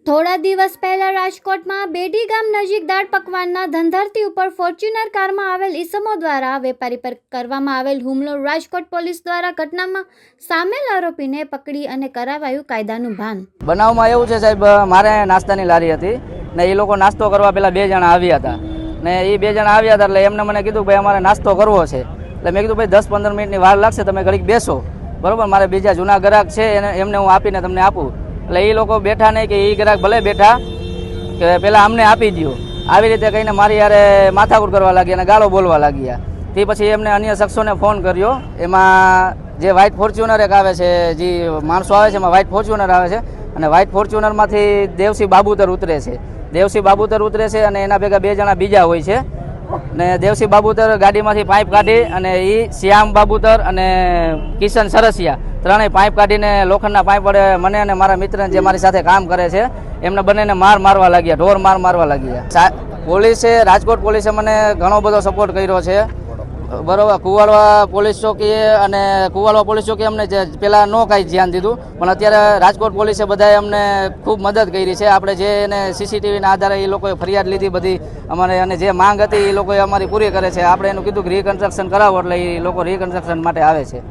થોડા દિવસ પહેલા રાજકોટમાં બેડી ગામ નજીક દાળ પકવાનના ધંધાર્થી ઉપર ફોર્ચ્યુનર કારમાં આવેલ ઈસમો દ્વારા વેપારી પર કરવામાં આવેલ હુમલો. રાજકોટ પોલીસ દ્વારા ઘટનામાં સામેલ આરોપીને પકડી અને કરાવાયું કાયદાનું ભાન. બનાવમાં એવું છે સાહેબ, મારે નાસ્તાની લારી હતી ને એ લોકો નાસ્તો કરવા પેલા બે જણા આવ્યા હતા ને એ બે જણા આવ્યા હતા એટલે એમને મને કીધું ભાઈ અમારે નાસ્તો કરવો છે. એટલે મેં કીધું ભાઈ 10-15 મિનિટની વાર લાગશે, તમે ઘડીક બેસો, બરોબર, મારે બીજા જૂના ગ્રાહક છે એમને હું આપીને તમને આપું. એટલે એ લોકો બેઠા નહીં કે એ ગ્રાહક ભલે બેઠા કે પહેલાં અમને આપી દો, આવી રીતે કહીને મારી યારે માથાકૂટ કરવા લાગ્યા અને ગાળો બોલવા લાગ્યા. તે પછી એમને અન્ય શખ્સોને ફોન કર્યો. એમાં જે વ્હાઇટ ફોર્ચ્યુનર એક આવે છે, જે માણસો આવે છે એમાં વ્હાઇટ ફોર્ચ્યુનર આવે છે અને વ્હાઇટ ફોર્ચ્યુનરમાંથી દેવસિંહ બાબુતર ઉતરે છે. દેવસિંહ બાબુતર ઉતરે છે અને એના ભેગા બે જણા બીજા હોય છે ને દેવસિંહ બાબુતર ગાડીમાંથી પાઇપ કાઢી અને એ શ્યામ બાબુતર અને કિશન સરસિયા ત્રણેય પાઇપ કાઢીને લોખંડના પાઇપ વડે મને અને મારા મિત્રને જે મારી સાથે કામ કરે છે એમને બંનેને મારવા લાગ્યા, ઢોર મારવા લાગ્યા. પોલીસે, રાજકોટ પોલીસે મને ઘણો બધો સપોર્ટ કર્યો છે, બરોબર. કુવાડવા પોલીસ ચોકીએ અને કુવાડવા પોલીસ ચોકી અમને પહેલાં ન કાંઈ ધ્યાન દીધું, પણ અત્યારે રાજકોટ પોલીસે બધાએ અમને ખૂબ મદદ કરી છે. આપણે જે એને સીસીટીવીના આધારે એ લોકોએ ફરિયાદ લીધી બધી અમારે, અને જે માંગ હતી એ લોકોએ અમારી પૂરી કરે છે. આપણે એનું કીધું કે રિકન્સ્ટ્રક્શન કરાવો એટલે એ લોકો રિકન્સ્ટ્રક્શન માટે આવે છે.